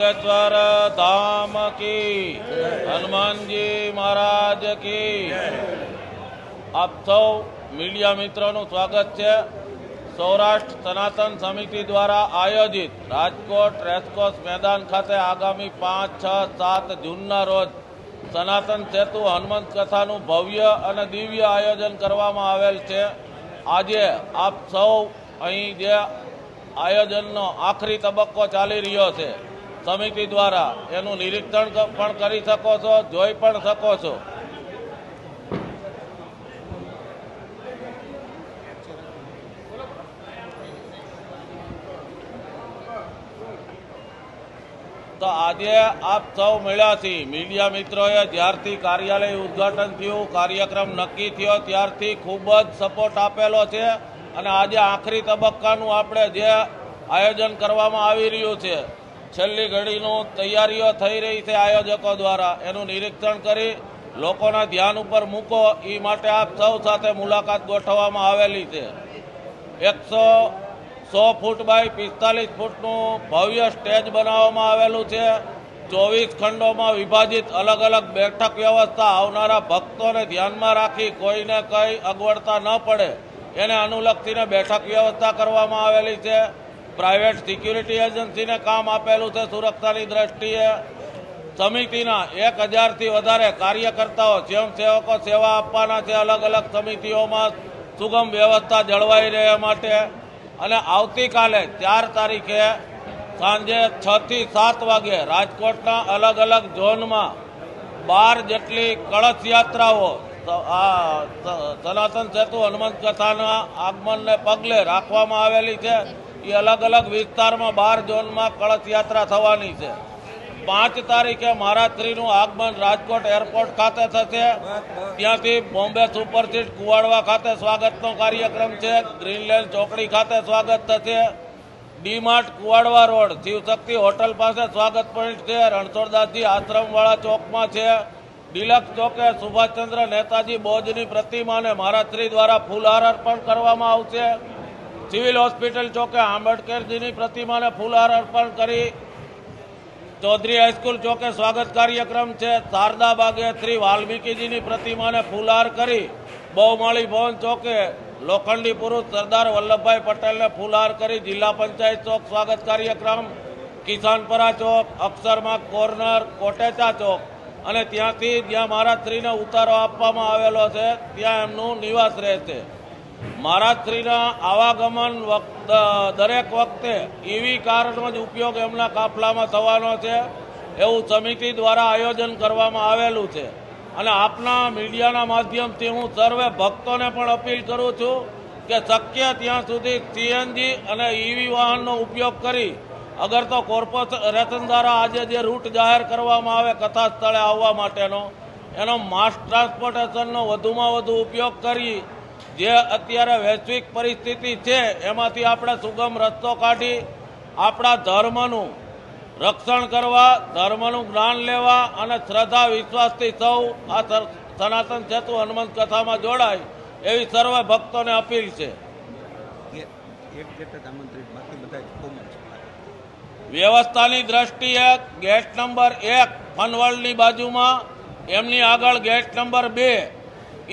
नागेश्वर धाम की, हनुमान जी महाराज की। आप सौ मीडिया मित्रों स्वागत है। सौराष्ट्र सनातन समिति द्वारा आयोजित राजकोट रेसकोर्स मैदान खाते आगामी 5, 6, 7 जूनना रोज सनातन सेतु हनुमंत कथाનું ભવ્ય અને દિવ્ય આયોજન કરવામાં આવેલ છે। આજે આપ સૌ અહીં જે આયોજનનો આખરી તબક્કો ચાલી રહ્યો છે સમિતિ દ્વારા એનું નિરીક્ષણ પણ કરી શકો છો, જોઈ પણ શકો છો। तो आज आप सौ મળ્યા छी मीडिया मित्रोए ज्यारथी कार्यालय उद्घाटन थयुं, कार्यक्रम नक्की थयो त्यारथी खूब ज सपोर्ट आपेलो छे અને આજે આખરી તબક્કાનું આપણે જે આયોજન કરવામાં આવી રહ્યું છે, છેલ્લી ઘડીનું તૈયારીઓ થઈ રહી છે આયોજકો દ્વારા, એનું નિરીક્ષણ કરી લોકોના ધ્યાન ઉપર મૂકો એ માટે આપ સૌ સાથે મુલાકાત ગોઠવવામાં આવેલી છે। 100 ફૂટ બાય 45 ફૂટનું ભવ્ય સ્ટેજ બનાવવામાં આવેલું છે। 24 ખંડોમાં વિભાજિત અલગ અલગ બેઠક વ્યવસ્થા આવનારા ભક્તોને ધ્યાનમાં રાખી કોઈને કંઈ અગવડતા ન પડે એને અનુલક્ષીને બેઠક વ્યવસ્થા કરવામાં આવેલી છે। પ્રાઇવેટ સિક્યુરિટી એજન્સીને કામ આપેલું છે સુરક્ષાની દ્રષ્ટિએ। સમિતિના 1000થી વધારે કાર્યકર્તાઓ સ્વયંસેવકો સેવા આપવાના છે અલગ અલગ સમિતિઓમાં સુગમ વ્યવસ્થા જળવાઈ રહે માટે। અને આવતીકાલે 4 તારીખે સાંજે 6 થી 7 વાગે રાજકોટના અલગ અલગ ઝોનમાં 12 જેટલી કળશ યાત્રાઓ સનાતન સેતુ હનુમંત કથાના આગમનને પગલે રાખવામાં આવેલી છે। એ અલગ અલગ વિસ્તારમાં 12 ઝોનમાં કળશ યાત્રા થવાની છે। 5 તારીખે મહારાજશ્રીનું આગમન રાજકોટ એરપોર્ટ ખાતે થશે। ત્યાંથી બોમ્બે સુપરસીટ કુવાડવા ખાતે સ્વાગતનો કાર્યક્રમ છે। ગ્રીનલેન્ડ ચોકડી ખાતે સ્વાગત થશે। ડીમાર્ટ કુવાડવા રોડ શિવશક્તિ હોટલ પાસે સ્વાગત પોઈન્ટ છે। રણછોડદાસજી આશ્રમવાળા ચોકમાં છે। ડિલક્સ ચોકે સુભાષચંદ્ર નેતાજી બોઝની પ્રતિમાને મહારાજશ્રી દ્વારા ફૂલહાર અર્પણ કરવામાં આવશે। સિવિલ હોસ્પિટલ ચોકે આંબેડકરજીની પ્રતિમાને ફૂલહાર અર્પણ કરી चौधरी हाईस्कूल चौके स्वागत कार्यक्रम है। शारदा बागे श्री वाल्मीकिजी प्रतिमा फूलहार करी बहुमाળી भवन चौके लोखंडी पुरुष सरदार वल्लभभाई पटेल ने फूलहार करी जिला पंचायत चौक स्वागत कार्यक्रम। किसानपरा चौक, अक्षरमार्ग कॉर्नर, कोटेचा चौक અને ત્યાંથી જ્યાં મહારાજશ્રીને ઉતારો આપવામાં આવેલો છે ત્યાં એમનું નિવાસ રહેશે। મહારાજશ્રીના આવાગમન દરેક વખતે ઈવી કારનો જ ઉપયોગ એમના કાફલામાં થવાનો છે એવું સમિતિ દ્વારા આયોજન કરવામાં આવેલું છે। અને આપના મીડિયાના માધ્યમથી હું સર્વે ભક્તોને પણ અપીલ કરું છું કે શક્ય ત્યાં સુધી સીએનજી અને ઈવી વાહનનો ઉપયોગ કરી અગર તો કોર્પોરેશન દ્વારા આજે જે રૂટ જાહેર કરવામાં આવે કથા સ્થળે આવવા માટેનો એનો માસ ટ્રાન્સપોર્ટેશનનો વધુમાં વધુ ઉપયોગ કરી જે અત્યારે વૈશ્વિક પરિસ્થિતિ છે એમાંથી આપણે સુગમ રસ્તો કાઢી આપણા ધર્મનું રક્ષણ કરવા, ધર્મનું જ્ઞાન લેવા અને શ્રદ્ધા વિશ્વાસથી સૌ આ સનાતન સેતુ હનુમંત કથામાં જોડાય એવી સર્વ ભક્તોને અપીલ છે। વ્યવસ્થાની દ્રષ્ટિએ ગેટ નંબર 1 ફનવર્લ્ડની બાજુમાં એમની આગળ ગેટ નંબર 2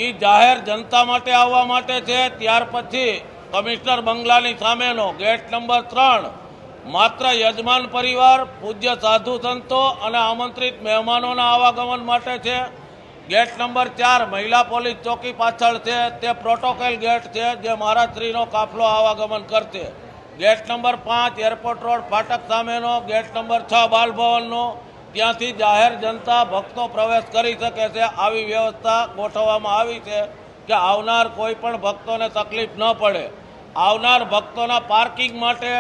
એ જાહેર જનતા માટે આવવા માટે છે। ત્યાર પછી કમિશનર બંગલાની સામેનો ગેટ નંબર 3 માત્ર યજમાન પરિવાર, પૂજ્ય સાધુ સંતો અને આમંત્રિત મહેમાનોના આવાગમન માટે છે। ગેટ નંબર 4 મહિલા પોલીસ ચોકી પાછળ છે તે પ્રોટોકોલ ગેટ છે જે મહારાજશ્રીનો કાફલો આવાગમન કરશે। ગેટ નંબર 5 એરપોર્ટ રોડ ફાટક સામેનો ગેટ નંબર 6 બાલભવનનો ત્યાંથી જાહેર જનતા ભક્તો પ્રવેશ કરી શકે છે। આવી વ્યવસ્થા ગોઠવવામાં આવી છે કે આવનાર કોઈ પણ ભક્તોને તકલીફ ન પડે। આવનાર ભક્તોના પાર્કિંગ માટે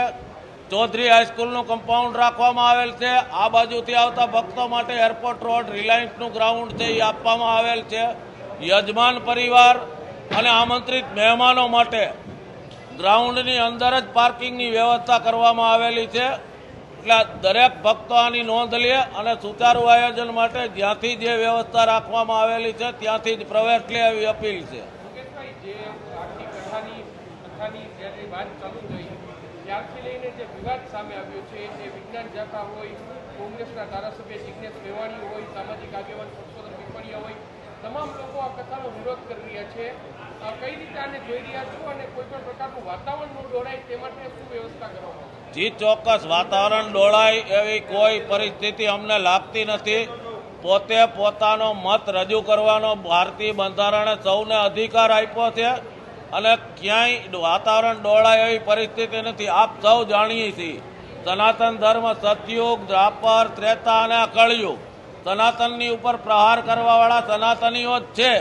ચૌધરી હાઈસ્કૂલનું કમ્પાઉન્ડ રાખવામાં આવેલ છે। આ બાજુથી આવતા ભક્તો માટે એરપોર્ટ રોડ રિલાયન્સનું ગ્રાઉન્ડ છે એ આપવામાં આવેલ છે। યજમાન પરિવાર અને આમંત્રિત મહેમાનો માટે ગ્રાઉન્ડની અંદર જ પાર્કિંગની વ્યવસ્થા કરવામાં આવેલી છે। એટલે દરેક ભક્તો આની નોંધ લે અને સુચારુ આયોજન માટે જ્યાંથી જે વ્યવસ્થા રાખવામાં આવેલી છે ત્યાંથી જ પ્રવેશ લે એવી અપીલ છે। ત્યારથી લઈને જે વિવાદ સામે આવ્યો છે એ વિજ્ઞાન જાતા હોય, કોંગ્રેસના ધારાસભ્ય જિજ્ઞેશ મેવાણી હોય, સામાજિક આગેવાન પરસોત્તમ પીપળિયા હોય, તમામ લોકો આ કથાનો વિરોધ કરી રહ્યા છે. કઈ રીતે આને જોઈ રહ્યા છો અને કોઈ પણ પ્રકારનું વાતાવરણ ન દોડાય તે માટે શું વ્યવસ્થા કરવામાં આવશે? જી ચોક્કસ, વાતાવરણ ડોળાય એવી કોઈ પરિસ્થિતિ અમને લાગતી નથી. પોતે પોતાનો મત રજૂ કરવાનો ભારતીય બંધારણે સૌને અધિકાર આપ્યો છે અને ક્યાંય વાતાવરણ ડોળાય એવી પરિસ્થિતિ નથી. આપ સૌ જાણીએ છીએ સનાતન ધર્મ સતયુગ, દ્વાપર, ત્રેતા અને આ કળયુગ, સનાતનની ઉપર પ્રહાર કરવાવાળા સનાતનીઓ જ છે.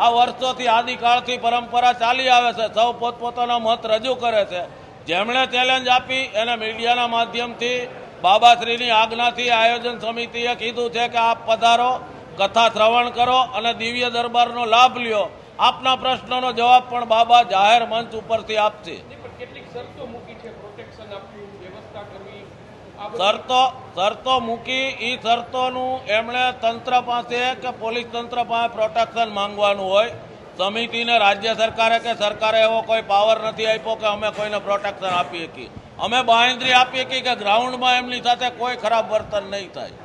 આ વર્ષોથી આદિકાળથી પરંપરા ચાલી આવે છે. સૌ પોતપોતાનો મત રજૂ કરે છે. જેમણે ચેલેન્જ આપી એને મીડિયાના માધ્યમથી બાબાશ્રીની આજ્ઞાથી આયોજન સમિતિએ કીધું છે કે આપ પધારો, કથા શ્રવણ કરો અને દિવ્ય દરબારનો લાભ લ્યો. આપના પ્રશ્નોનો જવાબ પણ બાબા જાહેર મંચ ઉપરથી આપશે. કેટલીક શરતો મૂકી છે, પ્રોટેક્શન આપવું, વ્યવસ્થા કરવી, શરતો મૂકી. એ શરતોનું એમણે તંત્ર પાસે કે પોલીસ તંત્ર પાસે પ્રોટેક્શન માંગવાનું હોય. સમિતિને રાજ્ય સરકારે કે સરકારે એવો કોઈ પાવર નથી આપ્યો કે અમે કોઈને પ્રોટેક્શન આપી શકીએ. અમે બાંહેધરી આપીએ કે ગ્રાઉન્ડમાં એમની સાથે કોઈ ખરાબ વર્તન નહીં થાય.